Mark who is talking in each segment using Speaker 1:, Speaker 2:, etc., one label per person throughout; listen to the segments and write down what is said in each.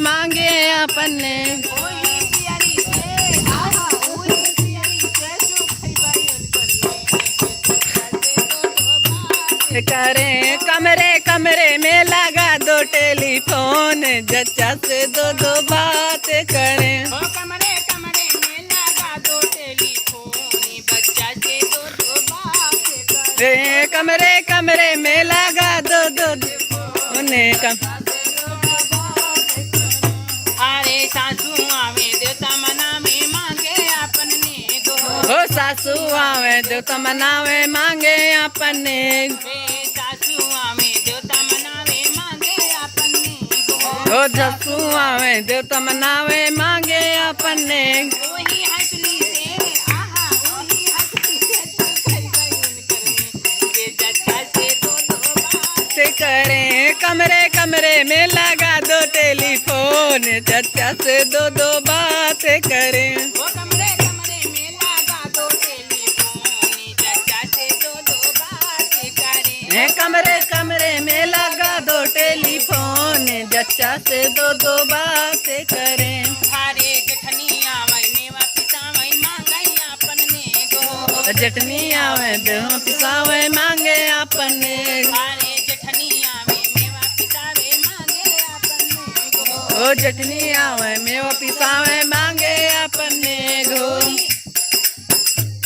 Speaker 1: मांगे अपने। करें कमरे कमरे में लगा दो टेलीफोन, जच्चा से दो दो बात करें।
Speaker 2: कमरे कमरे में लगा दो टेलीफोन, बच्चा से दो दो बात करें।
Speaker 1: कमरे कमरे में लगा दो दो
Speaker 2: अरे सासू आवे देवता मनावे मांगे अपने गो।
Speaker 1: हो सासू आवे देवता मनावे मांगे अपने।
Speaker 2: सासू आवे देवता मनावे मांगे अपने गो।
Speaker 1: हो ससू आवे देवता मनावे मांगे अपने।
Speaker 2: वही हंसली से आहा वही हंसली से ये जच्चा से दो दो बात
Speaker 1: करें। कमरे कमरे में लगा दो टेलीफोन, जच्चा से दो दो बात करें।
Speaker 2: कमरे कमरे में लगा दो टेलीफोन, जच्चा से दो दो बात करें।
Speaker 1: कमरे कमरे में लगा दो टेलीफोन, जच्चा से दो दो बात करें।
Speaker 2: हरे जेठनी आवे मेवा पिसावे मांगे अपने गो।
Speaker 1: जटनी आवे देव पिसावे मांगे अपने।
Speaker 2: हरे जेठनी आवे मेवा पिसावे मांगे अपने गो।
Speaker 1: ओ जटनी आवे मेवा पिसावे मांगे अपने गो।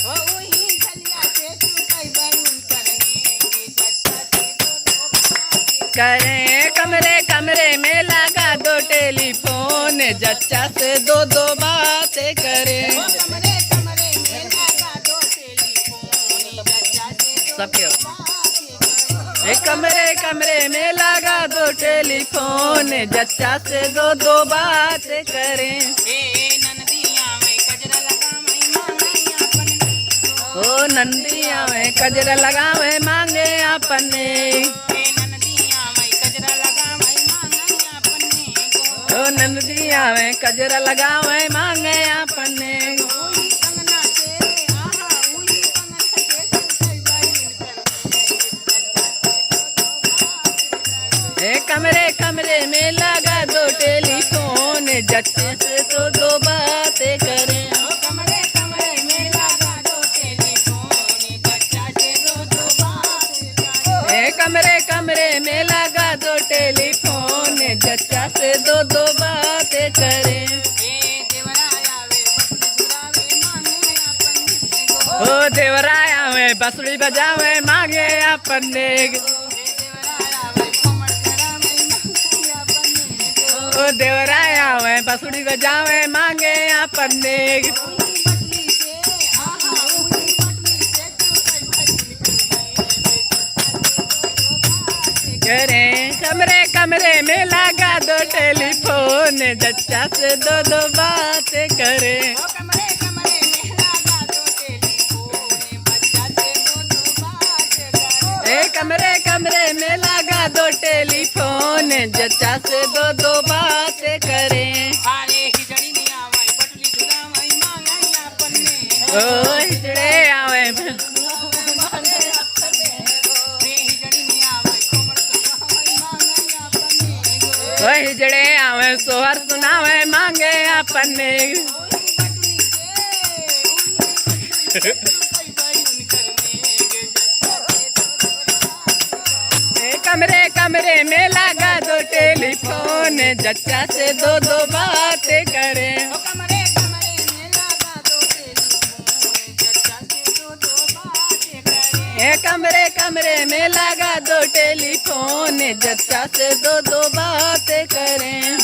Speaker 2: वही झलिया से चुकाई बरून करने के जच्चा से दो दो बात
Speaker 1: करें। कमरे कमरे में लगा दो टेलीफोन, जच्चा से दो दो बात करें।
Speaker 2: कमरे कमरे में लगा दो टेलीफोन, जच्चा से दो
Speaker 1: सब क्यों?
Speaker 2: बात करें।
Speaker 1: कमरे कमरे में लगा दो टेलीफोन, जच्चा से दो दो बात करें।
Speaker 2: नंदिया में गजरा लगावे मांगे अपने गो।
Speaker 1: ओ नंदिया में कजरा लगावे मांगे अपने।
Speaker 2: नंदिया में गजरा लगावे मांगे अपने गो।
Speaker 1: ओ नंदिया में कजरा लगावे मांगे अपने।
Speaker 2: वही कंगना से आहा वही कंगना से चुकाई बरून करने।
Speaker 1: कमरे कमरे में लगा दो टेलीफोन, जच्चे से दो दो बात करें।
Speaker 2: कमरे कमरे में लगा दो टेलीफोन, जच्चा से दो दो बात करें।
Speaker 1: कमरे कमरे में लगा दो टेलीफोन, जच्चा से दो दो बात करें।
Speaker 2: देवराया वे बसली बुरावे मांगे अपने गो।
Speaker 1: ओ देवराया में बांसुरी बजावे मांगे अपने।
Speaker 2: देवराया वे घूमर करावे मांगे अपने गो।
Speaker 1: ओ देवराया में बांसुरी बजावे मांगे अपने।
Speaker 2: वही बटली से आहा वही बटली से चुकाई बरून
Speaker 1: करें। कमरे कमरे में लगा दो टेलीफोन, जच्चा से दो दो बात करें।
Speaker 2: कमरे कमरे में लगा दो टेलीफोन, बच्चा से दो दो बात करें।
Speaker 1: कमरे कमरे में लगा दो टेलीफोन, जच्चा से दो दो बात करें।
Speaker 2: हारे हिजड़ी नहीं आवे बटली दुरावे मांगे अपने गो।
Speaker 1: ओ हिजड़े आवे
Speaker 2: मांगे अपने गो। हिजड़ी नहीं आवे घूमर करावे मांगे अपने गो।
Speaker 1: ओ हिजड़े आवे सोहर सुनावे मांगे अपने।
Speaker 2: वही बटली से वही चुकाई बरून करने के जच्चा से दो दो बात।
Speaker 1: कमरे कमरे में लगा दो टेलीफोन, जच्चा से दो दो बात करें।
Speaker 2: कमरे कमरे में लगा दो टेलीफोन, जच्चा से दो दो बात करें।
Speaker 1: कमरे कमरे में लगा दो टेलीफोन, जच्चा से दो दो बात करें।